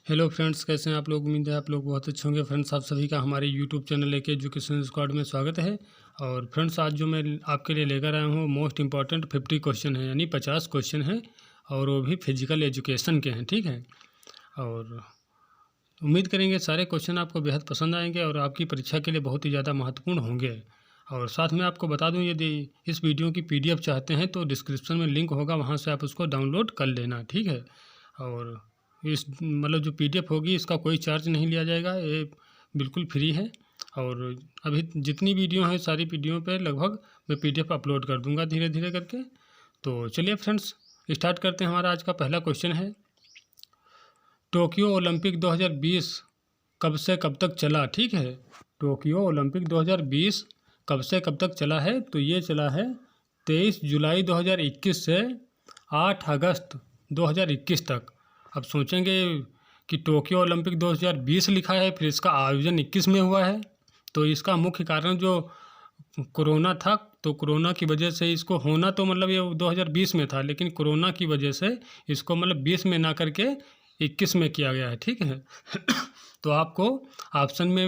Hello friends, कैसे हैं आप लोग। उम्मीद है आप लोग बहुत अच्छे होंगे। फ्रेंड्स, आप सभी का हमारे यूट्यूब चैनल लेके एजुकेशन स्क्वाड में स्वागत है। और फ्रेंड्स, आज जो मैं आपके लिए लेकर आया हूँ मोस्ट इंपॉर्टेंट 50 क्वेश्चन है, यानी 50 क्वेश्चन है, और वो भी फिजिकल एजुकेशन के हैं। ठीक है, और उम्मीद करेंगे सारे क्वेश्चन आपको बेहद पसंद आएंगे और आपकी परीक्षा के लिए बहुत ही ज़्यादा महत्वपूर्ण होंगे। और साथ में आपको बता दूं, यदि इस वीडियो की PDF चाहते हैं तो डिस्क्रिप्शन में लिंक होगा, वहां से आप उसको डाउनलोड कर लेना। ठीक है, और इस जो PDF होगी इसका कोई चार्ज नहीं लिया जाएगा, ये बिल्कुल फ्री है। और अभी जितनी वीडियो हैं सारी वीडियो पे लगभग मैं PDF अपलोड कर दूंगा धीरे धीरे करके। तो चलिए फ्रेंड्स, स्टार्ट करते हैं। हमारा आज का पहला क्वेश्चन है, टोक्यो ओलंपिक 2020 कब से कब तक चला। ठीक है, टोक्यो ओलंपिक 2020 कब से कब तक चला है, तो ये चला है 23 जुलाई 2021 से 8 अगस्त 2021 तक। अब सोचेंगे कि टोक्यो ओलंपिक 2020 लिखा है, फिर इसका आयोजन 21 में हुआ है, तो इसका मुख्य कारण जो कोरोना था, तो कोरोना की वजह से इसको होना तो ये 2020 में था, लेकिन कोरोना की वजह से इसको 20 में ना करके 21 में किया गया है। ठीक है तो आपको ऑप्शन में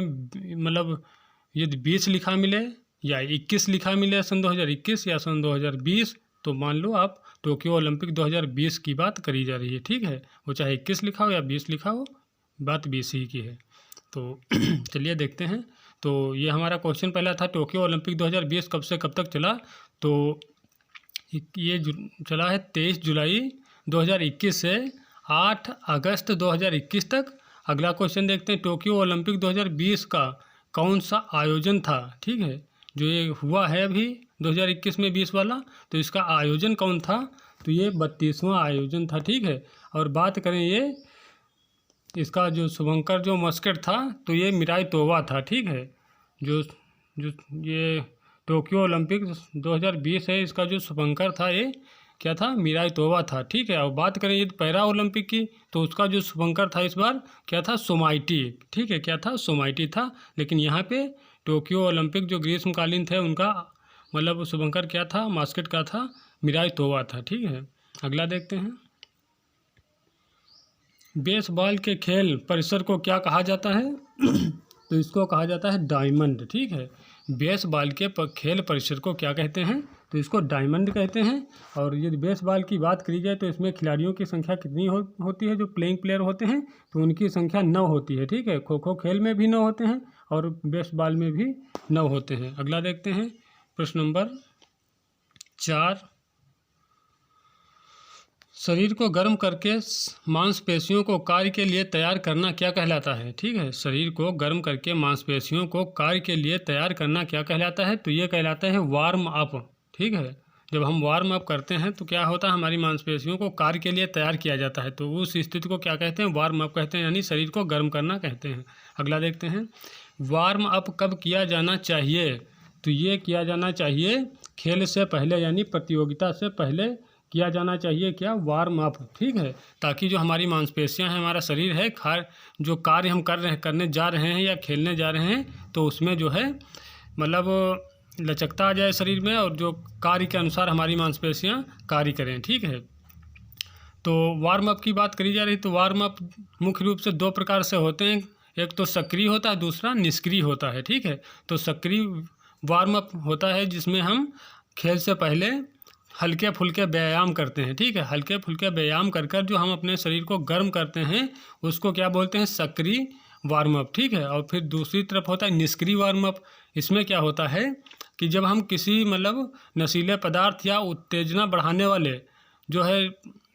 यदि 20 लिखा मिले या 21 लिखा मिले सन 2021 या सन 2020, तो मान लो आप टोक्यो ओलंपिक 2020 की बात करी जा रही है। ठीक है, वो चाहे 21 लिखा हो या 20 लिखा हो, बात 20 ही की है। तो चलिए देखते हैं। तो ये हमारा क्वेश्चन पहला था, टोक्यो ओलंपिक 2020 कब से कब तक चला, तो ये चला है 23 जुलाई 2021 से 8 अगस्त 2021 तक। अगला क्वेश्चन देखते हैं, टोक्यो ओलंपिक 2020 का कौन सा आयोजन था। ठीक है, जो ये हुआ है अभी 2021 में 20 वाला, तो इसका आयोजन कौन था, तो ये 32वां आयोजन था। ठीक है, और बात करें ये इसका जो शुभंकर जो मस्केट था, तो ये मिराई तोवा था। ठीक है, जो जो ये टोक्यो ओलंपिक 2020 है, इसका जो शुभंकर था ये क्या था, मिराई तोवा था। ठीक है, और बात करें ये पैरा ओलंपिक की, तो उसका जो शुभंकर था इस बार क्या था, सोमाइटी। ठीक है, क्या था, सोमाइटी था। लेकिन यहाँ पे टोक्यो ओलंपिक जो ग्रीष्मकालीन थे उनका शुभंकर क्या था, मास्केट का था, मिराई तोवा था। ठीक है, अगला देखते हैं, बेसबॉल के खेल परिसर को क्या कहा जाता है तो इसको कहा जाता है डायमंड। ठीक है, बेसबॉल के खेल परिसर को क्या कहते हैं, तो इसको डायमंड कहते हैं। और यदि बेसबॉल की बात करी जाए तो इसमें खिलाड़ियों की संख्या कितनी होती है, जो प्लेइंग प्लेयर होते हैं, तो उनकी संख्या 9 होती है। ठीक है, खो खो खेल में भी 9 होते हैं और बेसबॉल में भी 9 होते हैं। अगला देखते हैं, प्रश्न नंबर 4, शरीर को गर्म करके मांसपेशियों को कार्य के लिए तैयार करना क्या कहलाता है। ठीक है, शरीर को गर्म करके मांसपेशियों को कार्य के लिए तैयार करना क्या कहलाता है, तो ये कहलाता है वार्म अप। ठीक है, जब हम वार्म अप करते हैं तो क्या होता है, हमारी मांसपेशियों को कार्य के लिए तैयार किया जाता है, तो उस स्थिति को क्या कहते हैं, वार्म अप कहते हैं, यानी शरीर को गर्म करना कहते हैं। अगला देखते हैं, वार्म अप कब किया जाना चाहिए, तो ये किया जाना चाहिए खेल से पहले, यानी प्रतियोगिता से पहले किया जाना चाहिए, क्या, वार्म अप। ठीक है, ताकि जो हमारी मांसपेशियां हैं, हमारा शरीर है, जो कार्य हम करने जा रहे हैं या खेलने जा रहे हैं, तो उसमें जो है लचकता आ जाए शरीर में, और जो कार्य के अनुसार हमारी मांसपेशियां कार्य करें। ठीक है, तो वार्म अप की बात करी जा रही, तो वार्म अप मुख्य रूप से 2 प्रकार से होते हैं, एक तो सक्रिय होता है, दूसरा निष्क्रिय होता है। ठीक है, तो सक्रिय वार्म अप होता है जिसमें हम खेल से पहले हल्के फुल्के व्यायाम करते हैं। ठीक है, हल्के फुल्के व्यायाम कर जो हम अपने शरीर को गर्म करते हैं उसको क्या बोलते हैं, सक्रिय वार्म अप। ठीक है, और फिर दूसरी तरफ होता है निष्क्रिय वार्म अप। इसमें क्या होता है कि जब हम किसी नशीले पदार्थ या उत्तेजना बढ़ाने वाले जो है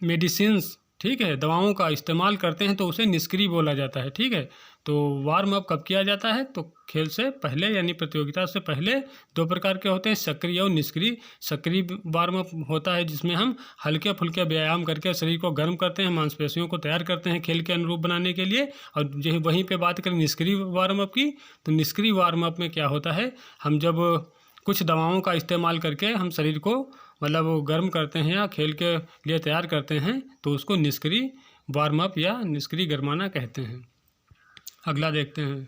मेडिसिन्स, ठीक है, दवाओं का इस्तेमाल करते हैं, तो उसे निष्क्रिय बोला जाता है। ठीक है, तो वार्म अप कब किया जाता है, तो खेल से पहले, यानी प्रतियोगिता से पहले 2 प्रकार के होते हैं, सक्रिय और निष्क्रिय। सक्रिय वार्म अप होता है जिसमें हम हल्के फुल्के व्यायाम करके शरीर को गर्म करते हैं, मांसपेशियों को तैयार करते हैं खेल के अनुरूप बनाने के लिए। और जो वहीं पे बात करें निष्क्रिय वार्म अप की, तो निष्क्रिय वार्म अप में क्या होता है, हम जब कुछ दवाओं का इस्तेमाल करके हम शरीर को गर्म करते हैं या खेल के लिए तैयार करते हैं, तो उसको निष्क्रिय वार्म अप या निष्क्रिय गरमाना कहते हैं। अगला देखते हैं,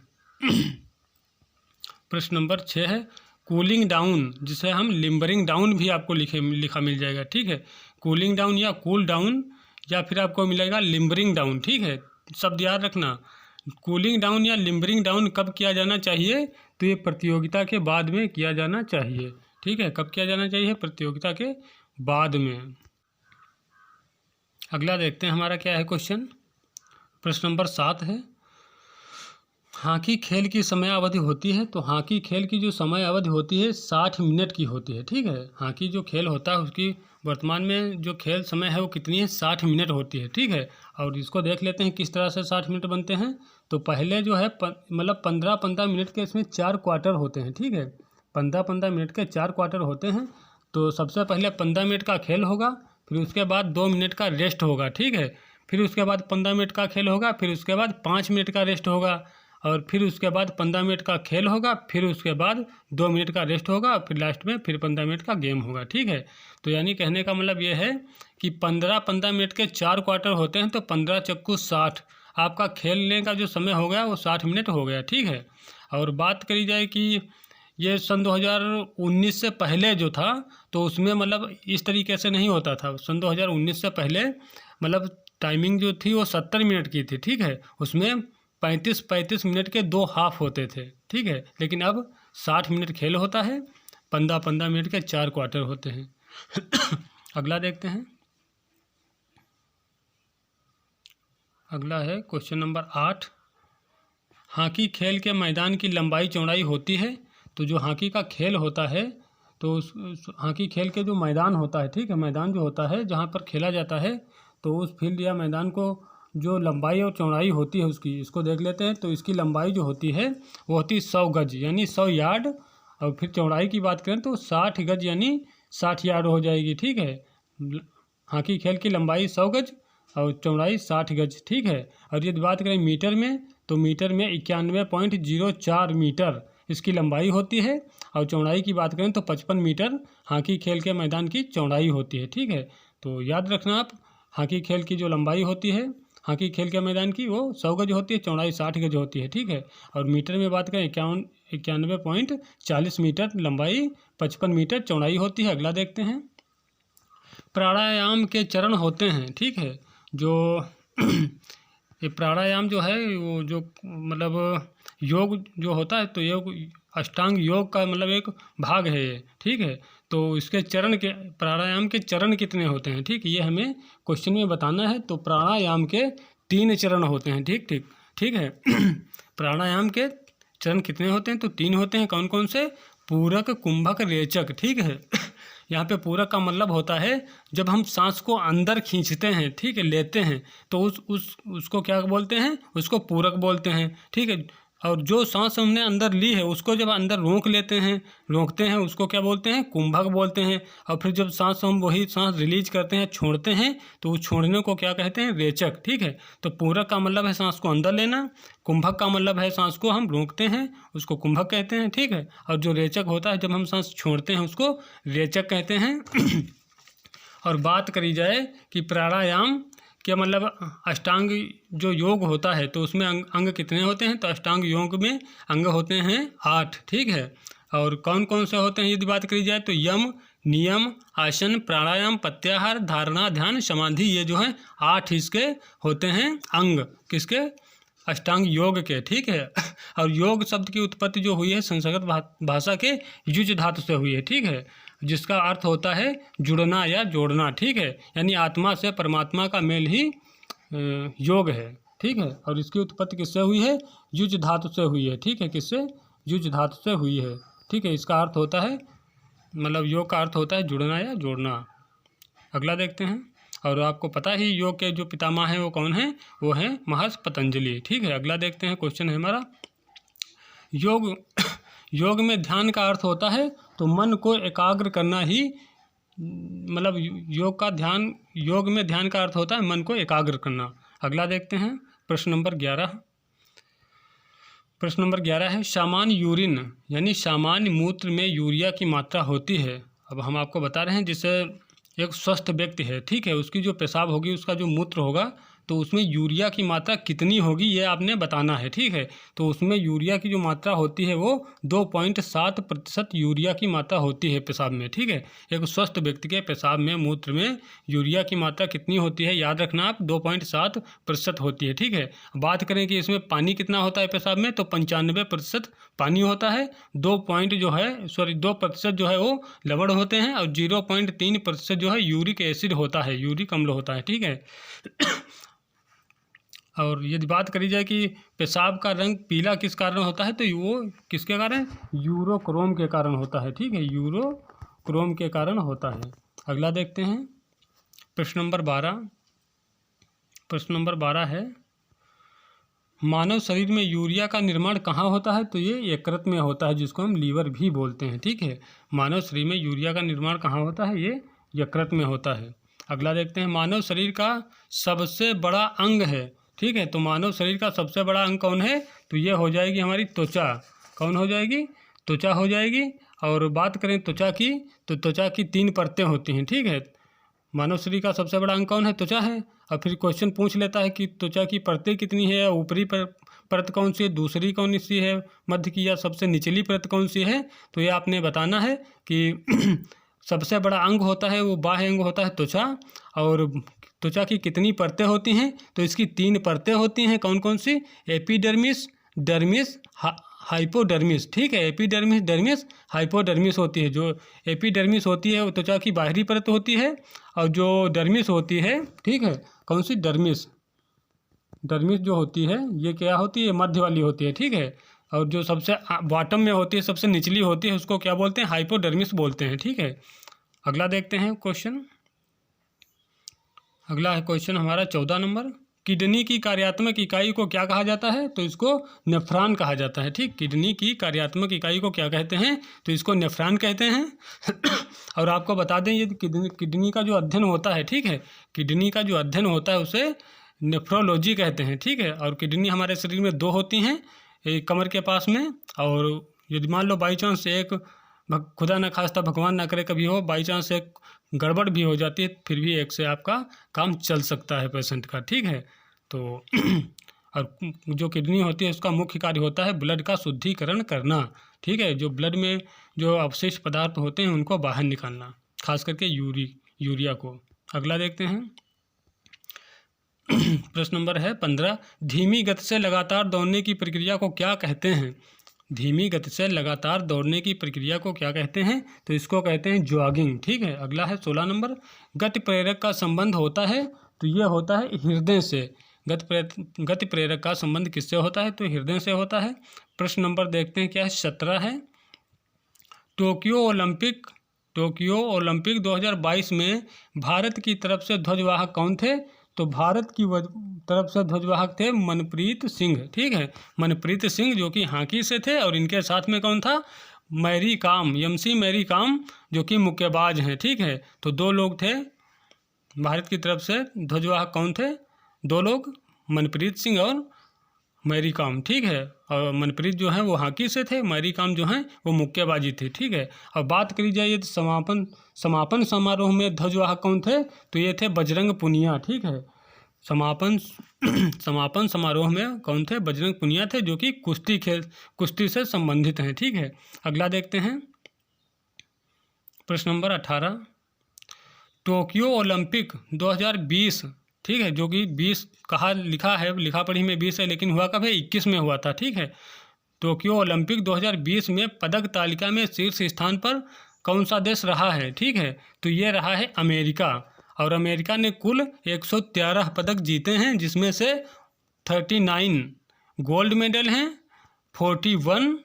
प्रश्न नंबर 6 है, कूलिंग डाउन, जिसे हम लिम्बरिंग डाउन भी आपको लिखा मिल जाएगा। ठीक है, कूलिंग डाउन या कूल डाउन, या फिर आपको मिलेगा लिम्बरिंग डाउन। ठीक है, शब्द याद रखना, कूलिंग डाउन या लिम्बरिंग डाउन कब किया जाना चाहिए, तो ये प्रतियोगिता के बाद में किया जाना चाहिए। ठीक है, कब किया जाना चाहिए, प्रतियोगिता के बाद में। अगला देखते हैं हमारा क्या है क्वेश्चन। प्रश्न नंबर 7 है, हॉकी खेल की समय अवधि होती है, तो हॉकी खेल की जो समय अवधि होती है 60 मिनट की होती है। ठीक है, हॉकी जो खेल होता है उसकी वर्तमान में जो खेल समय है वो कितनी है, 60 मिनट होती है। ठीक है, और इसको देख लेते हैं किस तरह से 60 मिनट बनते हैं। तो पहले जो है मतलब 15-15 मिनट के इसमें 4 क्वार्टर होते हैं। ठीक है, 15-15 मिनट के 4 क्वार्टर होते हैं। तो सबसे पहले 15 मिनट का खेल होगा, फिर उसके बाद 2 मिनट का रेस्ट होगा। ठीक है, फिर उसके बाद 15 मिनट का खेल होगा, फिर उसके बाद 5 मिनट का रेस्ट होगा, और फिर उसके बाद 15 मिनट का खेल होगा, फिर उसके बाद 2 मिनट का रेस्ट होगा, फिर लास्ट में फिर 15 मिनट का गेम होगा। ठीक है, तो यानी कहने का मतलब ये है कि 15-15 मिनट के 4 क्वार्टर होते हैं, तो 15 चक्कू 60 आपका खेलने का जो समय हो गया वो 60 मिनट हो गया। ठीक है, और बात करी जाए कि ये सन 2019 से पहले जो था तो उसमें मतलब इस तरीके से नहीं होता था। सन 2019 से पहले मतलब टाइमिंग जो थी वो 70 मिनट की थी। ठीक है, उसमें 35-35 मिनट के 2 हाफ होते थे। ठीक है, लेकिन अब 60 मिनट खेल होता है, 15-15 मिनट के 4 क्वार्टर होते हैं। अगला देखते हैं, अगला है क्वेश्चन नंबर 8, हॉकी खेल के मैदान की लंबाई चौड़ाई होती है। तो जो हॉकी का खेल होता है तो उस हॉकी खेल के जो मैदान होता है, ठीक है, मैदान जो होता है जहाँ पर खेला जाता है, तो उस फील्ड या मैदान को जो लंबाई और चौड़ाई होती है उसकी, इसको देख लेते हैं। तो इसकी लंबाई जो होती है वो होती है 100 गज यानी 100 यार्ड, और फिर चौड़ाई की बात करें तो 60 गज यानी 60 यार्ड हो जाएगी। ठीक है, हॉकी खेल की लंबाई 100 गज और चौड़ाई 60 गज। ठीक है, और यदि बात करें मीटर में, तो मीटर में 91.04 मीटर इसकी लंबाई होती है, और चौड़ाई की बात करें तो 55 मीटर हॉकी खेल के मैदान की चौड़ाई होती है। ठीक है, तो याद रखना आप, हॉकी खेल की जो लंबाई होती है हॉकी खेल के मैदान की वो 100 गज होती है, चौड़ाई 60 गज होती है। ठीक है, और मीटर में बात करें 91.40 मीटर लंबाई, 55 मीटर चौड़ाई होती है। अगला देखते हैं, प्राणायाम के चरण होते हैं। ठीक है, जो ये प्राणायाम जो है वो जो मतलब योग जो होता है, तो योग अष्टांग योग का मतलब एक भाग है ये। ठीक है, तो इसके चरण के, प्राणायाम के चरण कितने होते हैं, ठीक, ये हमें क्वेश्चन में बताना है। तो प्राणायाम के 3 चरण होते हैं। ठीक है। प्राणायाम के चरण कितने होते हैं, तो 3 होते हैं। कौन कौन से, पूरक, कुंभक, रेचक। ठीक है, यहाँ पे पूरक का मतलब होता है जब हम सांस को अंदर खींचते हैं, ठीक है, लेते हैं, तो उसको क्या बोलते हैं, उसको पूरक बोलते हैं। ठीक है, और जो सांस हमने अंदर ली है उसको जब अंदर रोकते हैं उसको क्या बोलते हैं, कुंभक बोलते हैं। और फिर जब सांस हम वही सांस रिलीज करते हैं, छोड़ते हैं, तो उस छोड़ने को क्या कहते हैं, रेचक। ठीक है, तो पूरक का मतलब है सांस को अंदर लेना, कुंभक का मतलब है सांस को हम रोकते हैं, उसको कुंभक कहते हैं। ठीक है, और जो रेचक होता है जब हम सांस छोड़ते हैं उसको रेचक कहते हैं। और बात करी जाए कि प्राणायाम क्या मतलब अष्टांग जो योग होता है तो उसमें अंग कितने होते हैं, तो अष्टांग योग में अंग होते हैं 8। ठीक है, और कौन कौन से होते हैं यदि बात करी जाए तो यम, नियम, आसन, प्राणायाम, प्रत्याहार, धारणा, ध्यान, समाधि, ये जो है 8 इसके होते हैं अंग, किसके, अष्टांग योग के। ठीक है, और योग शब्द की उत्पत्ति जो हुई है संस्कृत भाषा के युज धातु से हुई है। ठीक है, जिसका अर्थ होता है जुड़ना या जोड़ना। ठीक है, यानी आत्मा से परमात्मा का मेल ही योग है। ठीक है, और इसकी उत्पत्ति किससे हुई है, युज धातु से हुई है। ठीक है, किससे, युज धातु से हुई है। ठीक है, इसका अर्थ होता है मतलब योग का अर्थ होता है जुड़ना या जोड़ना। अगला देखते हैं, और आपको पता ही योग के जो पितामह हैं वो कौन हैं, वो हैं महर्षि पतंजलि। ठीक है, अगला देखते हैं, क्वेश्चन है हमारा, योग में ध्यान का अर्थ होता है तो मन को एकाग्र करना ही, मतलब योग में ध्यान का अर्थ होता है मन को एकाग्र करना। अगला देखते हैं, प्रश्न नंबर 11 है, सामान्य यूरिन यानी सामान्य मूत्र में यूरिया की मात्रा होती है। अब हम आपको बता रहे हैं, जैसे एक स्वस्थ व्यक्ति है, ठीक है, उसकी जो पेशाब होगी, उसका जो मूत्र होगा, तो उसमें यूरिया की मात्रा कितनी होगी ये आपने बताना है, ठीक है। तो उसमें यूरिया की जो मात्रा होती है वो 2.7% यूरिया की मात्रा होती है पेशाब में, ठीक है। एक स्वस्थ व्यक्ति के पेशाब में, मूत्र में यूरिया की मात्रा कितनी होती है, याद रखना आप, 2.7% होती है, ठीक है। बात करें कि इसमें पानी कितना होता है पेशाब में, तो 95% पानी होता है। 2% जो है वो लवण होते हैं और 0.3% जो है यूरिक एसिड होता है, यूरिक अम्ल होता है, ठीक है। और यदि बात करी जाए कि पेशाब का रंग पीला किस कारण होता है, तो वो किसके कारण, यूरोक्रोम के कारण होता है, ठीक है, यूरोक्रोम के कारण होता है। अगला देखते हैं प्रश्न नंबर 12। प्रश्न नंबर 12 है, मानव शरीर में यूरिया का निर्माण कहाँ होता है, तो ये यकृत में होता है, जिसको हम लीवर भी बोलते हैं, ठीक है। मानव शरीर में यूरिया का निर्माण कहाँ होता है, ये यकृत में होता है। अगला देखते हैं, मानव शरीर का सबसे बड़ा अंग है, ठीक है। तो मानव शरीर का सबसे बड़ा अंग कौन है, तो ये हो जाएगी हमारी त्वचा। कौन हो जाएगी, त्वचा हो जाएगी। और बात करें त्वचा की, तो त्वचा की 3 परतें होती हैं, ठीक है। मानव शरीर का सबसे बड़ा अंग कौन है, त्वचा है। और फिर क्वेश्चन पूछ लेता है कि त्वचा की परतें कितनी है, ऊपरी परत कौन सी है, दूसरी कौन सी है, मध्य की या सबसे निचली परत कौन सी है। तो ये आपने बताना है कि सबसे बड़ा अंग होता है वो बाह्य अंग होता है त्वचा। और त्वचा की कितनी परतें होती हैं, तो इसकी 3 परतें होती हैं। कौन कौन सी, एपिडर्मिस, डर्मिस, हाइपोडर्मिस, ठीक है। एपिडर्मिस, डर्मिस, हाइपोडर्मिस होती है। जो एपिडर्मिस होती है वो त्वचा की बाहरी परत होती है, और जो डर्मिस होती है, ठीक है, कौन सी, डर्मिस, डर्मिस जो होती है ये क्या होती है, मध्य वाली होती है, ठीक है। और जो सबसे बॉटम में होती है, सबसे निचली होती है, उसको क्या बोलते हैं, हाइपोडर्मिस बोलते हैं, ठीक है। अगला देखते हैं क्वेश्चन। अगला है क्वेश्चन हमारा 14 नंबर, किडनी की कार्यात्मक इकाई को क्या कहा जाता है, तो इसको नेफ्रॉन कहा जाता है, ठीक। किडनी की कार्यात्मक इकाई को क्या कहते हैं, तो इसको नेफ्रॉन कहते हैं। और आपको बता दें, ये किडनी का जो अध्ययन होता है, ठीक है, किडनी का जो अध्ययन होता है उसे नेफ्रोलॉजी कहते हैं, ठीक है। और किडनी हमारे शरीर में 2 होती हैं, एक कमर के पास में, और यदि मान लो बाई चांस एक, खुदा न खास्ता भगवान ना करे कभी हो, बाई चांस एक गड़बड़ भी हो जाती है, फिर भी एक से आपका काम चल सकता है पेशेंट का, ठीक है। तो और जो किडनी होती है उसका मुख्य कार्य होता है ब्लड का शुद्धिकरण करना, ठीक है। जो ब्लड में जो अवशिष्ट पदार्थ होते हैं उनको बाहर निकालना, खास करके यूरिया को। अगला देखते हैं प्रश्न नंबर है 15, धीमी गति से लगातार दौड़ने की प्रक्रिया को क्या कहते हैं। धीमी गति से लगातार दौड़ने की प्रक्रिया को क्या कहते हैं, तो इसको कहते हैं जॉगिंग, ठीक है। अगला है 16 नंबर, गति प्रेरक का संबंध होता है, तो ये होता है हृदय से। गति प्रेरक का संबंध किससे होता है, तो हृदय से होता है। प्रश्न नंबर देखते हैं क्या है, 17 है, टोक्यो ओलंपिक 2022 में भारत की तरफ से ध्वजवाहक कौन थे, तो भारत की तरफ से ध्वजवाहक थे मनप्रीत सिंह, ठीक है। मनप्रीत सिंह जो कि हॉकी से थे, और इनके साथ में कौन था, मैरी कॉम, एमसी मैरी कॉम, जो कि मुक्केबाज हैं, ठीक है। तो 2 लोग थे भारत की तरफ से ध्वजवाहक, कौन थे, 2 लोग, मनप्रीत सिंह और मैरी कॉम, ठीक है। और मनप्रीत जो है वो हॉकी से थे, मैरी कॉम जो हैं वो मुक्केबाजी थी, ठीक है। और बात करी जाए तो समापन समारोह में ध्वजवाहक कौन थे, तो ये थे बजरंग पुनिया, ठीक है। समापन समारोह में कौन थे, बजरंग पुनिया थे, जो कि कुश्ती से संबंधित हैं, ठीक है। अगला देखते हैं प्रश्न नंबर 18, टोक्यो ओलंपिक 2020, ठीक है, जो कि 20 कहा लिखा है, लिखा पढ़ी में 20 है, लेकिन हुआ कब है, 21 में हुआ था, ठीक है। टोक्यो ओलंपिक 2020 में पदक तालिका में शीर्ष स्थान पर कौन सा देश रहा है, ठीक है। तो ये रहा है अमेरिका, और अमेरिका ने कुल 113 पदक जीते हैं, जिसमें से 39 गोल्ड मेडल हैं, 41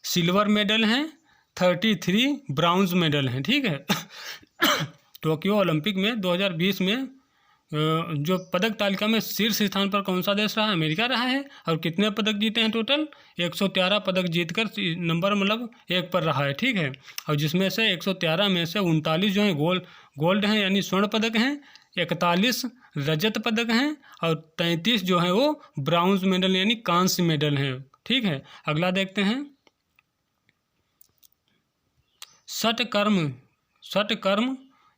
सिल्वर मेडल हैं, 33 ब्राउन्ज मेडल हैं, ठीक है। टोक्यो ओलंपिक में 2020 में जो पदक तालिका में शीर्ष स्थान पर कौन सा देश रहा, अमेरिका रहा है। और कितने पदक जीते हैं, टोटल 113 पदक जीतकर नंबर मतलब 1 पर रहा है, ठीक है। और जिसमें से 113 में से 39 जो हैं गोल्ड हैं, यानी स्वर्ण पदक हैं, 41 रजत पदक हैं, और 33 जो हैं वो ब्राउन्ज मेडल यानी कांस्य मेडल हैं, ठीक है। अगला देखते हैं षटकर्म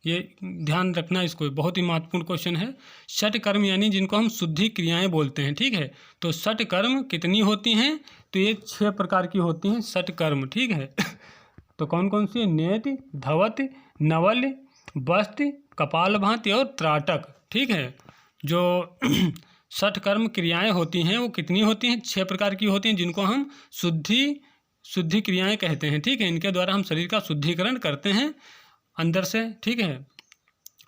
ये ध्यान रखना, इसको बहुत ही महत्वपूर्ण क्वेश्चन है। षट कर्म यानी जिनको हम शुद्धि क्रियाएं बोलते हैं, ठीक है। तो षट कर्म कितनी होती हैं? तो ये 6 प्रकार की होती हैं षट कर्म, ठीक है। तो कौन कौन सी है? नेति, धवत, नवल, बस्त, कपालभाति और त्राटक, ठीक है। जो षट कर्म क्रियाएं होती हैं वो कितनी होती हैं? 6 प्रकार की होती हैं, जिनको हम शुद्धि क्रियाएं कहते हैं, ठीक है। इनके द्वारा हम शरीर का शुद्धिकरण करते हैं अंदर से, ठीक है।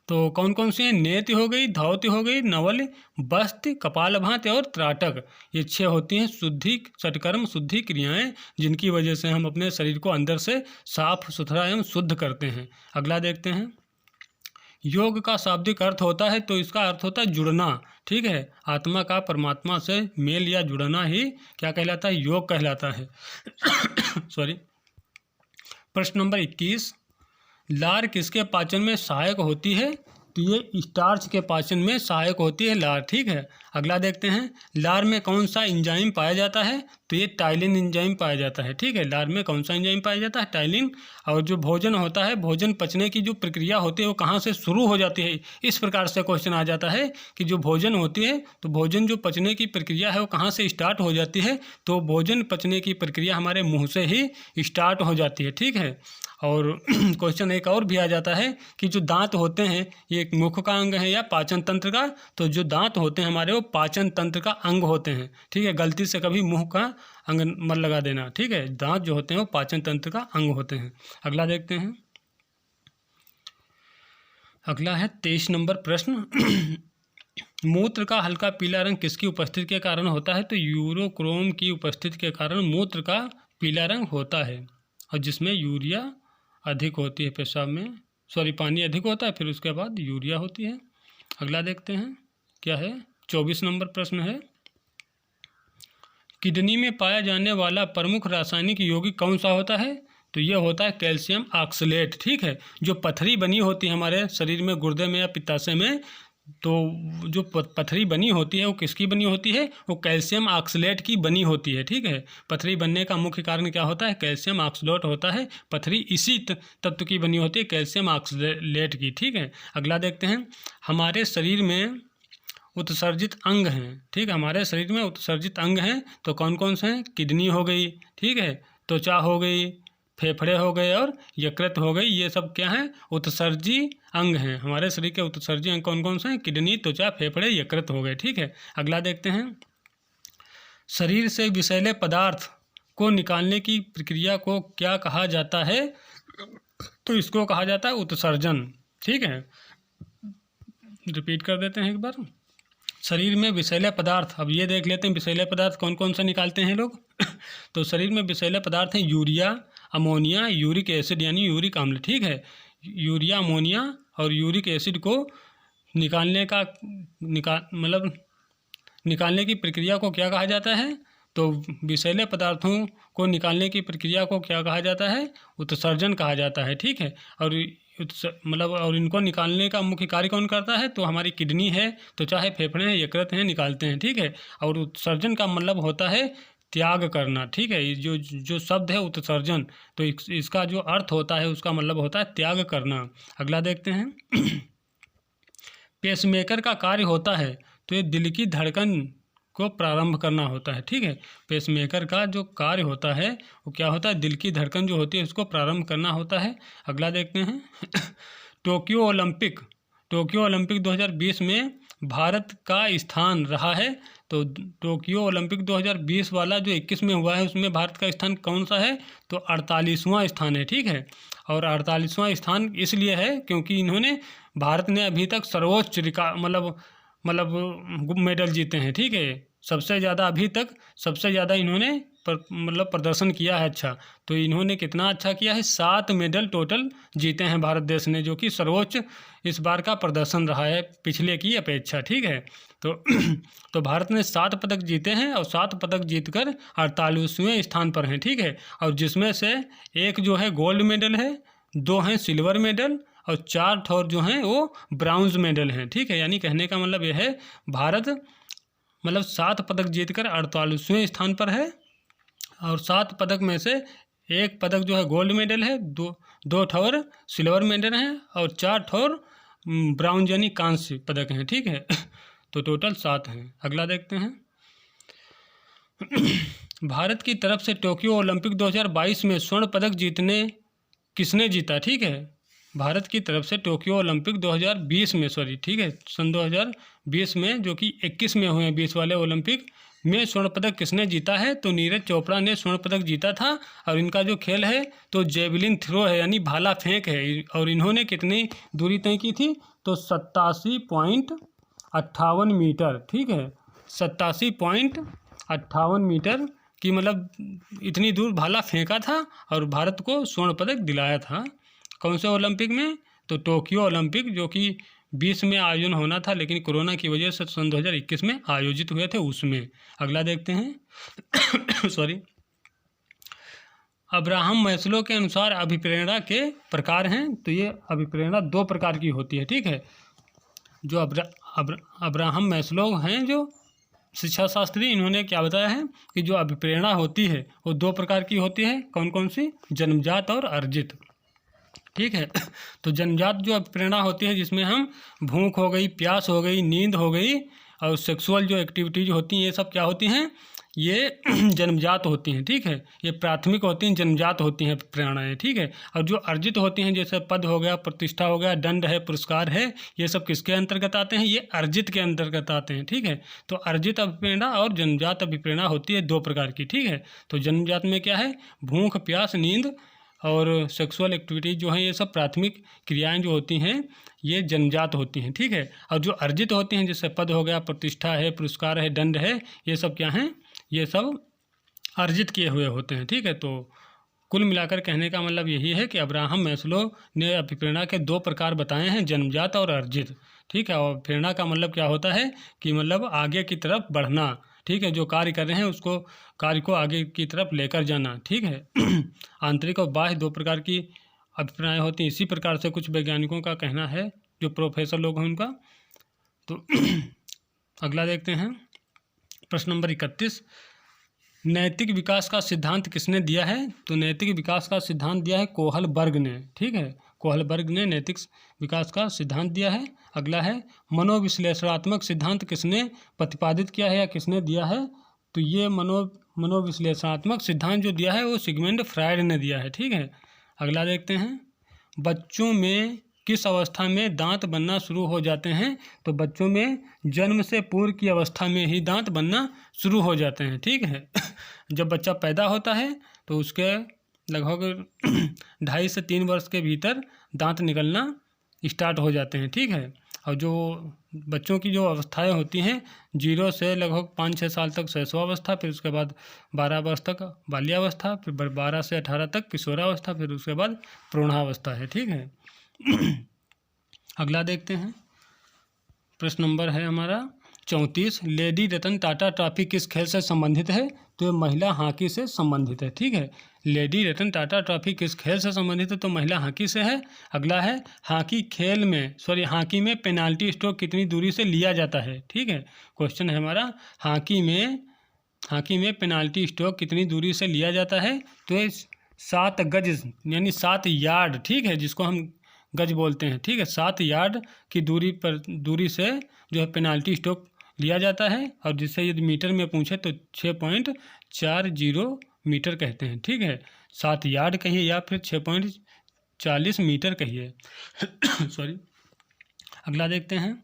तो कौन कौन सी हैं? नेति हो गई, धौति हो गई, नवल, बस्त, कपालभाति और त्राटक, ये 6 होती हैं षटकर्म शुद्धि क्रियाएं, जिनकी वजह से हम अपने शरीर को अंदर से साफ सुथरा एवं शुद्ध करते हैं। अगला देखते हैं। योग का शाब्दिक अर्थ होता है, तो इसका अर्थ होता है जुड़ना, ठीक है। आत्मा का परमात्मा से मेल या जुड़ना ही क्या कहलाता है? योग कहलाता है। सॉरी। प्रश्न नंबर 21, लार किसके पाचन में सहायक होती है? तो ये स्टार्च के पाचन में सहायक होती है लार, ठीक है। अगला देखते हैं। लार में कौन सा एंजाइम पाया जाता है? तो ये टाइलिन एंजाइम पाया जाता है, ठीक है। लार में कौन सा एंजाइम पाया जाता है? टाइलिन। और जो भोजन होता है, भोजन पचने की जो प्रक्रिया होती है वो कहाँ से शुरू हो जाती है? इस प्रकार से क्वेश्चन आ जाता है कि जो भोजन होती है, तो भोजन जो पचने की प्रक्रिया है वो कहाँ से स्टार्ट हो जाती है? तो भोजन पचने की प्रक्रिया हमारे मुँह से ही स्टार्ट हो जाती है, ठीक है। और क्वेश्चन एक और भी आ जाता है कि जो दांत होते हैं ये एक मुख का अंग है या पाचन तंत्र का? तो जो दांत होते हैं हमारे वो पाचन तंत्र का अंग होते हैं, ठीक है। गलती से कभी मुंह का अंग मत लगा देना, ठीक है। दांत जो होते हैं वो पाचन तंत्र का अंग होते हैं। अगला देखते हैं। अगला है 23 नंबर प्रश्न। मूत्र का हल्का पीला रंग किसकी उपस्थिति के कारण होता है? तो यूरोक्रोम की उपस्थिति के कारण मूत्र का पीला रंग होता है, और जिसमें यूरिया अधिक होती है पेशाब में, पानी अधिक होता है, फिर उसके बाद यूरिया होती है। अगला देखते हैं क्या है। 24 नंबर प्रश्न है। किडनी में पाया जाने वाला प्रमुख रासायनिक यौगिक कौन सा होता है? तो ये होता है कैल्शियम ऑक्सलेट, ठीक है। जो पथरी बनी होती है हमारे शरीर में, गुर्दे में या पित्ताशय में, तो जो पथरी बनी होती है वो किसकी बनी होती है? वो कैल्शियम ऑक्सलेट की बनी होती है, ठीक है। पथरी बनने का मुख्य कारण क्या होता है? कैल्शियम ऑक्सलेट होता है। पथरी इसी तत्व की बनी होती है, कैल्शियम ऑक्सलेट की, ठीक है। अगला देखते हैं। हमारे शरीर में उत्सर्जित अंग हैं, ठीक है। हमारे शरीर में उत्सर्जित अंग हैं, तो कौन कौन से हैं? किडनी हो गई, ठीक है, त्वचा हो गई, फेफड़े हो गए और यकृत हो गई। ये सब क्या हैं? उत्सर्जी अंग हैं। हमारे शरीर के उत्सर्जी अंग कौन कौन से हैं? किडनी, त्वचा, फेफड़े, यकृत हो गए, ठीक है। अगला देखते हैं। शरीर से विषैले पदार्थ को निकालने की प्रक्रिया को क्या कहा जाता है? तो इसको कहा जाता है उत्सर्जन, ठीक है। रिपीट कर देते हैं एक बार। शरीर में विषैले पदार्थ, अब ये देख लेते हैं विषैले पदार्थ कौन कौन सा निकालते हैं लोग। तो शरीर में विषैले पदार्थ हैं यूरिया, अमोनिया, यूरिक एसिड यानी यूरिक अम्ल, ठीक है। यूरिया, अमोनिया और यूरिक एसिड को निकालने की प्रक्रिया को क्या कहा जाता है? तो विषैले पदार्थों को निकालने की प्रक्रिया को क्या कहा जाता है? उत्सर्जन कहा जाता है, ठीक है। और इनको निकालने का मुख्य कार्य कौन करता है? तो हमारी किडनी है, तो चाहे फेफड़े हैं, यकृत हैं, निकालते हैं, ठीक है। और उत्सर्जन का मतलब होता है त्याग करना, ठीक है। जो शब्द है उत्सर्जन, तो इसका जो अर्थ होता है उसका मतलब होता है त्याग करना। अगला देखते हैं। पेसमेकर का कार्य होता है, तो ये दिल की धड़कन को प्रारंभ करना होता है, ठीक है। पेसमेकर का जो कार्य होता है वो क्या होता है? दिल की धड़कन जो होती है उसको प्रारंभ करना होता है। अगला देखते हैं। टोक्यो ओलंपिक 2020 में भारत का स्थान रहा है। तो टोक्यो ओलंपिक 2020 वाला जो 21 में हुआ है उसमें भारत का स्थान कौन सा है? तो 48वां स्थान है, ठीक है। और 48वां स्थान इसलिए है क्योंकि भारत ने अभी तक सर्वोच्च मेडल जीते हैं, ठीक है। सबसे ज़्यादा इन्होंने प्रदर्शन किया है अच्छा। तो इन्होंने कितना अच्छा किया है? 7 मेडल टोटल जीते हैं भारत देश ने, जो कि सर्वोच्च इस बार का प्रदर्शन रहा है पिछले की अपेक्षा, ठीक है। तो भारत ने 7 पदक जीते हैं और 7 पदक जीतकर 48वें स्थान पर हैं, ठीक है। और जिसमें से एक जो है गोल्ड मेडल है, 2 हैं सिल्वर मेडल और 4 ठोर जो हैं वो ब्राउन्ज मेडल हैं, ठीक है। यानी कहने का मतलब यह है भारत 7 पदक जीतकर 48वें स्थान पर है और 7 पदक में से एक पदक जो है गोल्ड मेडल है, दो ठौर सिल्वर मेडल है और 4 ठौर ब्राउन यानी कांस्य पदक हैं, ठीक है। तो टोटल 7 हैं। अगला देखते हैं। भारत की तरफ से टोक्यो ओलंपिक 2022 में स्वर्ण पदक किसने जीता, ठीक है। भारत की तरफ से टोक्यो ओलंपिक 2020 में ठीक है, सन 2020 में जो कि 21 में हुए हैं 20 वाले ओलंपिक में स्वर्ण पदक किसने जीता है, तो नीरज चोपड़ा ने स्वर्ण पदक जीता था। और इनका जो खेल है तो जेवलिन थ्रो है यानी भाला फेंक है। और इन्होंने कितनी दूरी तय की थी, तो 87.58 मीटर, ठीक है, 87.58 मीटर की मतलब इतनी दूर भाला फेंका था और भारत को स्वर्ण पदक दिलाया था। कौन से ओलंपिक में, तो टोक्यो ओलंपिक जो कि 20 में आयोजन होना था लेकिन कोरोना की वजह से सन 2021 में आयोजित हुए थे उसमें। अगला देखते हैं। अब्राहम मैस्लो के अनुसार अभिप्रेरणा के प्रकार हैं। तो ये अभिप्रेरणा 2 प्रकार की होती है, ठीक है। जो अब्राहम मैस्लो हैं जो शिक्षा शास्त्री, इन्होंने क्या बताया है कि जो अभिप्रेरणा होती है वो 2 प्रकार की होती है। कौन कौन सी, जन्मजात और अर्जित, ठीक है। तो जन्मजात जो अभिप्रेरणा होती है जिसमें हम भूख हो गई, प्यास हो गई, नींद हो गई और सेक्सुअल जो एक्टिविटीज होती हैं ये सब क्या होती हैं, ये जन्मजात होती हैं, ठीक है। ये प्राथमिक होती हैं, जन्मजात होती हैं प्रेरणाएँ, ठीक है। और जो अर्जित होती हैं जैसे पद हो गया, प्रतिष्ठा हो गया, दंड है, पुरस्कार है, ये सब किसके अंतर्गत आते हैं, ये अर्जित के अंतर्गत आते हैं, ठीक है। तो अर्जित अभिप्रेरणा और जन्मजात अभिप्रेरणा होती है 2 प्रकार की, ठीक है। तो जन्मजात में क्या है, भूख, प्यास, नींद और सेक्सुअल एक्टिविटीज जो हैं ये सब प्राथमिक क्रियाएं जो होती हैं ये जन्मजात होती हैं, ठीक है। और जो अर्जित होती हैं जैसे पद हो गया, प्रतिष्ठा है, पुरस्कार है, दंड है, ये सब क्या हैं, ये सब अर्जित किए हुए होते हैं, ठीक है। तो कुल मिलाकर कहने का मतलब यही है कि अब्राहम मैस्लो ने अभिप्रेरणा के 2 प्रकार बताए हैं, जन्मजात और अर्जित, ठीक है। और प्रेरणा का मतलब क्या होता है कि मतलब आगे की तरफ बढ़ना, ठीक है। जो कार्य कर रहे हैं उसको कार्य को आगे की तरफ लेकर जाना, ठीक है। आंतरिक और बाह्य 2 प्रकार की अभिप्रेरणाएँ होती हैं। इसी प्रकार से कुछ वैज्ञानिकों का कहना है, जो प्रोफेसर लोग हैं उनका। तो अगला देखते हैं। प्रश्न नंबर 31, नैतिक विकास का सिद्धांत किसने दिया है, तो नैतिक विकास का सिद्धांत दिया है कोहलबर्ग ने, ठीक है। कोहलबर्ग ने नैतिक विकास का सिद्धांत दिया है। अगला है, मनोविश्लेषणात्मक सिद्धांत किसने प्रतिपादित किया है या किसने दिया है, तो ये मनोविश्लेषणात्मक सिद्धांत जो दिया है वो सिगमंड फ्रायड ने दिया है, ठीक है। अगला देखते हैं, बच्चों में किस अवस्था में दांत बनना शुरू हो जाते हैं, तो बच्चों में जन्म से पूर्व की अवस्था में ही दांत बनना शुरू हो जाते हैं, ठीक है। जब बच्चा पैदा होता है तो उसके लगभग 2.5 से 3 वर्ष के भीतर दांत निकलना स्टार्ट हो जाते हैं, ठीक है। और जो बच्चों की जो अवस्थाएं होती हैं 0 से लगभग 5-6 साल तक शैशवावस्था, फिर उसके बाद 12 वर्ष तक बाल्यावस्था, फिर 12 से 18 तक किशोरावस्था, फिर उसके बाद प्रौढ़ावस्था है, ठीक है। अगला देखते हैं। प्रश्न नंबर है हमारा 34, लेडी रतन टाटा ट्रॉफी किस खेल से संबंधित है, तो ये महिला हॉकी से संबंधित है, ठीक है। लेडी रतन टाटा ट्रॉफी किस खेल से संबंधित है, तो महिला हॉकी से है। अगला है, हॉकी में पेनाल्टी स्ट्रोक कितनी दूरी से लिया जाता है, ठीक है। क्वेश्चन है हमारा, हॉकी में पेनाल्टी स्ट्रोक कितनी दूरी से लिया जाता है, तो ये 7 गज यानी 7 यार्ड, ठीक है, जिसको हम गज बोलते हैं, ठीक है। 7 यार्ड की दूरी से जो है पेनाल्टी स्ट्रोक लिया जाता है। और जिससे यदि मीटर में पूछे तो 6.40 मीटर कहते हैं, ठीक है। 7 यार्ड कहिए या फिर 6.40 मीटर कहिए। सॉरी। अगला देखते हैं।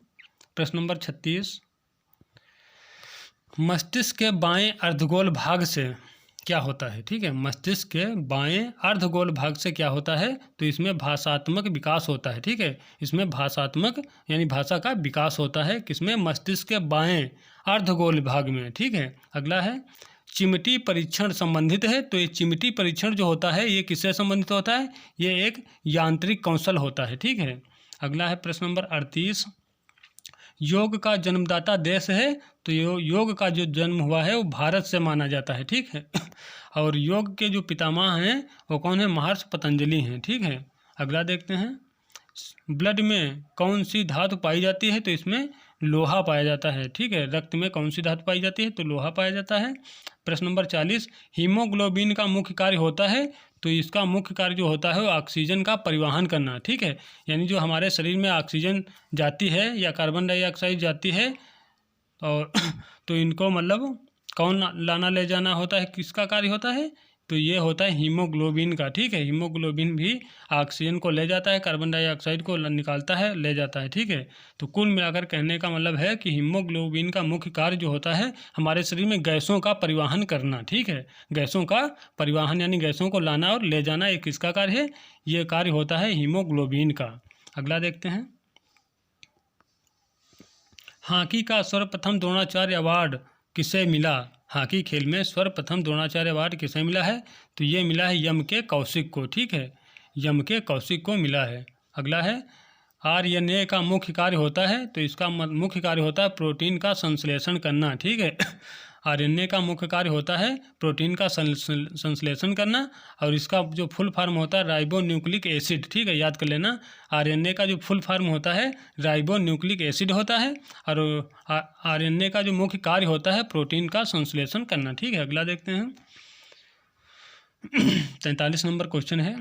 प्रश्न नंबर 36, मस्तिष्क के बाएं अर्धगोल भाग से क्या होता है, ठीक है। मस्तिष्क के बाएं अर्धगोल भाग से क्या होता है, तो इसमें भाषात्मक विकास होता है, ठीक है। इसमें भाषात्मक यानी भाषा का विकास होता है, किसमें, मस्तिष्क के बाएं अर्धगोल भाग में, ठीक है। अगला है, चिमटी परीक्षण संबंधित है, तो ये चिमटी परीक्षण जो होता है ये किससे संबंधित होता है, ये एक यांत्रिक कौशल होता है, ठीक है। अगला है प्रश्न नंबर 38, योग का जन्मदाता देश है, तो योग का जो जन्म हुआ है वो भारत से माना जाता है, ठीक है। और योग के जो पितामह हैं वो कौन है, महर्षि पतंजलि हैं, ठीक है। अगला देखते हैं, ब्लड में कौन सी धातु पाई जाती है, तो इसमें लोहा पाया जाता है। ठीक है, रक्त में कौन सी धातु पाई जाती है? तो लोहा पाया जाता है। प्रश्न नंबर 40, हीमोग्लोबिन का मुख्य कार्य होता है। तो इसका मुख्य कार्य जो होता है वो ऑक्सीजन का परिवहन करना। ठीक है, यानी जो हमारे शरीर में ऑक्सीजन जाती है या कार्बन डाइऑक्साइड जाती है और तो इनको मतलब कौन लाना ले जाना होता है, किसका कार्य होता है? तो ये होता है हीमोग्लोबिन का। ठीक है, हीमोग्लोबिन भी ऑक्सीजन को ले जाता है, कार्बन डाइऑक्साइड को निकालता है, ले जाता है। ठीक है, तो कुल मिलाकर कहने का मतलब है कि हीमोग्लोबिन का मुख्य कार्य जो होता है हमारे शरीर में गैसों का परिवहन करना। ठीक है, गैसों का परिवहन यानी गैसों को लाना और ले जाना, ये किसका कार्य है? ये कार्य होता है हीमोग्लोबिन का। अगला देखते हैं, हॉकी का सर्वप्रथम द्रोणाचार्य अवार्ड किसे मिला? हॉकी खेल में सर्वप्रथम द्रोणाचार्य अवार्ड किसे मिला है? तो ये मिला है यम के कौशिक को। ठीक है, यम के कौशिक को मिला है। अगला है, आरएनए का मुख्य कार्य होता है। तो इसका मुख्य कार्य होता है प्रोटीन का संश्लेषण करना। ठीक है, आरएनए का मुख्य कार्य होता है प्रोटीन का संश्लेषण करना और इसका जो फुल फॉर्म होता है राइबो न्यूक्लिक एसिड। ठीक है, याद कर लेना, आरएनए का जो फुल फॉर्म होता है राइबो न्यूक्लिक एसिड होता है और आरएनए का जो मुख्य कार्य होता है प्रोटीन का संश्लेषण करना। ठीक है, अगला देखते हैं, 43 नंबर क्वेश्चन है,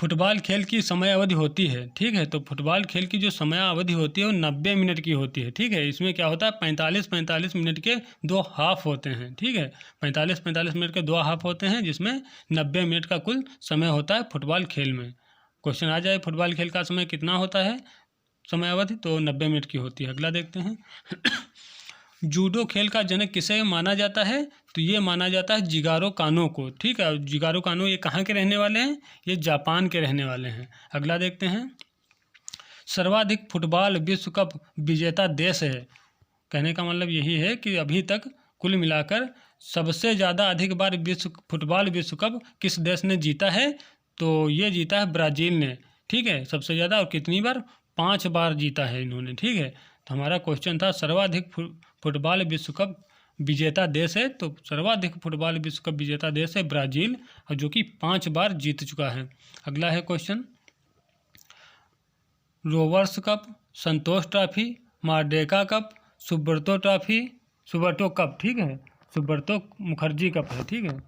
फुटबॉल खेल की समय अवधि होती है। ठीक है, तो फुटबॉल खेल की जो समय अवधि होती है वो 90 मिनट की होती है। ठीक है, इसमें क्या होता है 45 मिनट के 2 हाफ होते हैं। ठीक है, 45 मिनट के 2 हाफ होते हैं जिसमें 90 मिनट का कुल समय होता है फुटबॉल खेल में। क्वेश्चन आ जाए फुटबॉल खेल का समय कितना होता है समय अवधि? तो 90 मिनट की होती है। अगला देखते हैं, जूडो खेल का जनक किसे माना जाता है? तो ये माना जाता है जिगारो कानो को। ठीक है, जिगारो कानो ये कहाँ के रहने वाले हैं? ये जापान के रहने वाले हैं। अगला देखते हैं, सर्वाधिक फुटबॉल विश्व कप विजेता देश है। कहने का मतलब यही है कि अभी तक कुल मिलाकर सबसे ज़्यादा अधिक बार फुटबॉल विश्व कप किस देश ने जीता है? तो ये जीता है ब्राज़ील ने। ठीक है, सबसे ज़्यादा, और कितनी बार? 5 बार जीता है इन्होंने। ठीक है, तो हमारा क्वेश्चन था सर्वाधिक फुटबॉल विश्व कप विजेता देश है। तो सर्वाधिक फुटबॉल विश्व कप विजेता देश है ब्राज़ील, और जो कि 5 बार जीत चुका है। अगला है question, Rovers cup, Santosh trophy, Merdeka cup, Subroto Cup. ठीक है, सुब्रतो मुखर्जी कप है। ठीक है,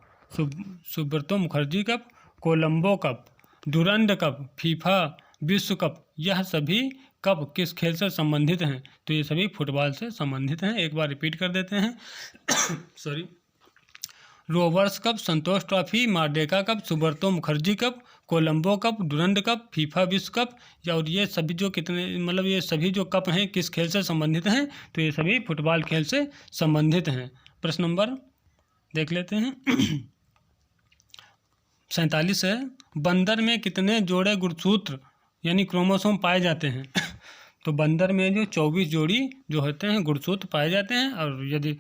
Subroto Mukherjee cup, Colombo cup, Durand cup, FIFA विश्व कप, यह सभी कप किस खेल से संबंधित हैं? तो ये सभी फुटबॉल से संबंधित हैं। एक बार रिपीट कर देते हैं sorry, rovers cup, Santosh trophy, Merdeka cup, Subroto Mukherjee cup, Colombo cup, Durand cup, FIFA विश्व कप, या और ये सभी जो कितने मतलब ये सभी जो कप हैं किस खेल से संबंधित हैं? तो ये सभी फुटबॉल खेल से संबंधित हैं। प्रश्न नंबर देख लेते हैं 47 है, बंदर में कितने जोड़े गुणसूत्र यानी क्रोमोसोम पाए जाते हैं? तो बंदर में जो 24 जोड़ी जो होते हैं गुणसूत्र पाए जाते हैं, और यदि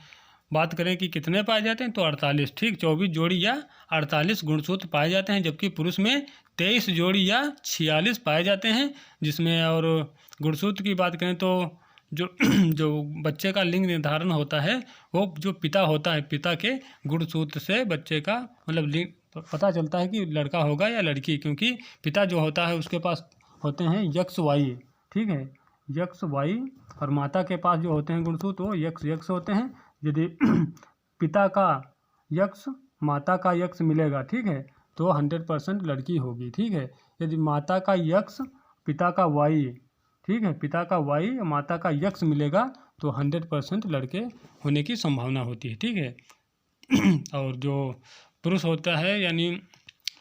बात करें कि कितने पाए जाते हैं तो 48। ठीक, 24 जोड़ी या 48 गुणसूत्र पाए जाते हैं, जबकि पुरुष में 23 जोड़ी या 46 पाए जाते हैं जिसमें। और गुणसूत्र की बात करें तो जो बच्चे का लिंग निर्धारण होता है वो जो पिता होता है, पिता के गुणसूत्र से बच्चे का मतलब लिंग पता चलता है कि लड़का होगा या लड़की, क्योंकि पिता जो होता है उसके पास होते हैं यक्स वाई। ठीक है, यक्स वाई, और माता के पास जो होते हैं गुणसूत्र वो यक्स होते हैं। यदि पिता का यक्स माता का यक्स मिलेगा, ठीक है, तो 100% लड़की होगी। ठीक है, यदि माता का यक्स पिता का वाई, ठीक है, पिता का वाई माता का यक्स मिलेगा तो 100% लड़के होने की संभावना होती है। ठीक है और जो पुरुष होता है यानी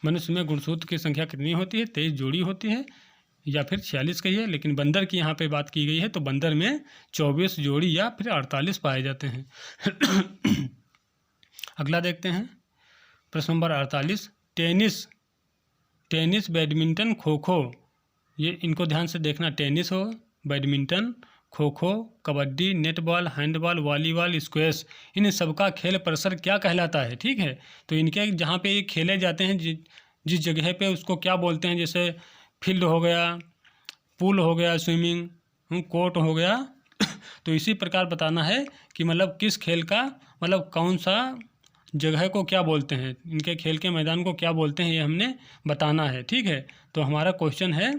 मनुष्य में गुणसूत्र की संख्या कितनी होती है? 23 जोड़ी होती है, या फिर 46 कही है, लेकिन बंदर की यहाँ पे बात की गई है तो बंदर में 24 जोड़ी या फिर 48 पाए जाते हैं। अगला देखते हैं प्रश्न नंबर 48, टेनिस, बैडमिंटन, खो खो, ये इनको ध्यान से देखना, टेनिस हो, badminton, kho kho, kabaddi, netball, handball, volleyball, squash, इन सबका खेल परिसर क्या कहलाता है? ठीक है, तो इनके जहाँ पे ये खेले जाते हैं जिस जगह पे उसको क्या बोलते हैं? जैसे फील्ड हो गया, पूल हो गया, स्विमिंग कोर्ट हो गया तो इसी प्रकार बताना है कि मतलब किस खेल का मतलब कौन सा जगह को क्या बोलते हैं, इनके खेल के मैदान को क्या बोलते हैं, ये हमने बताना है। ठीक है, तो हमारा क्वेश्चन है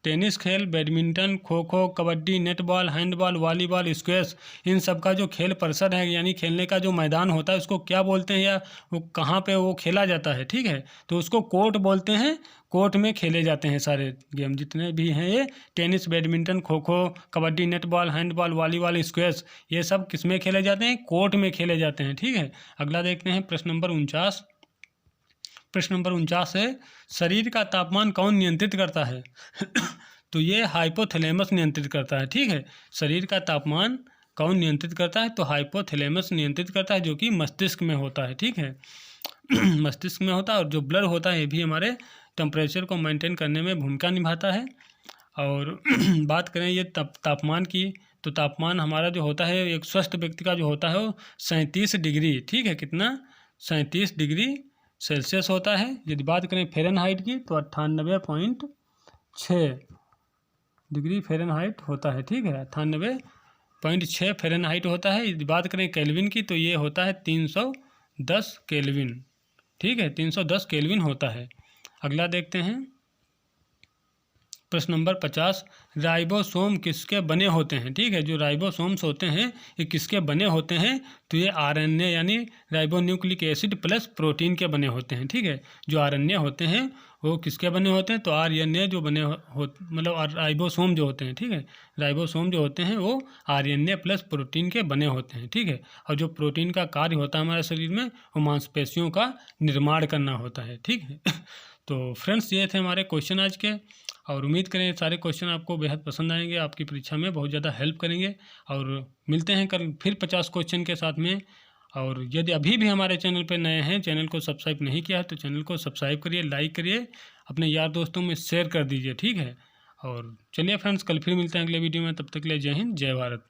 टेनिस खेल, badminton, kho kho, kabaddi, netball, handball, volleyball, squash, इन सब का जो खेल परिसर है यानी खेलने का जो मैदान होता है उसको क्या बोलते हैं, या वो कहाँ पे वो खेला जाता है, ठीक है। तो उसको कोर्ट बोलते हैं। कोर्ट में खेले जाते हैं सारे गेम जितने भी हैं ये, tennis, badminton, kho kho, kabaddi, netball, handball, volleyball, squash, ये सब किस में खेले जाते हैं, कोर्ट में खेले जाते हैं, ठीक है। अगला देखते हैं प्रश्न नंबर 49। प्रश्न नंबर 49 है, शरीर का तापमान कौन नियंत्रित करता है? तो ये हाइपोथैलेमस नियंत्रित करता है, ठीक है। शरीर का तापमान कौन नियंत्रित करता है? तो हाइपोथैलेमस नियंत्रित करता है, जो कि मस्तिष्क में होता है, ठीक है। मस्तिष्क में होता है। और जो ब्लड होता है ये भी हमारे टेम्परेचर को मेंटेन करने में भूमिका निभाता है। और बात करें ये तापमान की, तो तापमान हमारा जो होता है एक स्वस्थ व्यक्ति का जो होता है वो 37 डिग्री, ठीक है, कितना, 37 डिग्री सेल्सियस होता है। यदि बात करें फ़ारेनहाइट की तो 98.6 डिग्री फ़ारेनहाइट होता है, ठीक है, 98.6 फ़ारेनहाइट होता है। यदि बात करें केल्विन की तो ये होता है 310 केल्विन, ठीक है, 310 केल्विन होता है। अगला देखते हैं प्रश्न नंबर 50, राइबोसोम किसके बने होते हैं, ठीक है। जो राइबोसोम्स होते हैं ये किसके बने होते हैं? तो ये आरएनए यानी राइबोन्यूक्लिक एसिड प्लस प्रोटीन के बने होते हैं, ठीक है। जो आरएनए होते हैं वो किसके बने होते हैं? तो आरएनए जो बने मतलब राइबोसोम जो होते हैं, ठीक है, राइबोसोम जो होते हैं वो आरएनए प्लस प्रोटीन के बने होते हैं, ठीक है। और जो प्रोटीन का कार्य होता है हमारे शरीर में वो मांसपेशियों का निर्माण करना होता है, ठीक है। तो फ्रेंड्स ये थे हमारे क्वेश्चन आज के, और उम्मीद करें सारे क्वेश्चन आपको बेहद पसंद आएंगे, आपकी परीक्षा में बहुत ज़्यादा हेल्प करेंगे। और मिलते हैं कल फिर 50 क्वेश्चन के साथ में। और यदि अभी भी हमारे चैनल पर नए हैं, चैनल को सब्सक्राइब नहीं किया है तो चैनल को सब्सक्राइब करिए, लाइक करिए, अपने यार दोस्तों में शेयर कर दीजिए, ठीक है। और चलिए फ्रेंड्स, कल फिर मिलते हैं अगले वीडियो में, तब तक के लिए जय हिंद, जय भारत।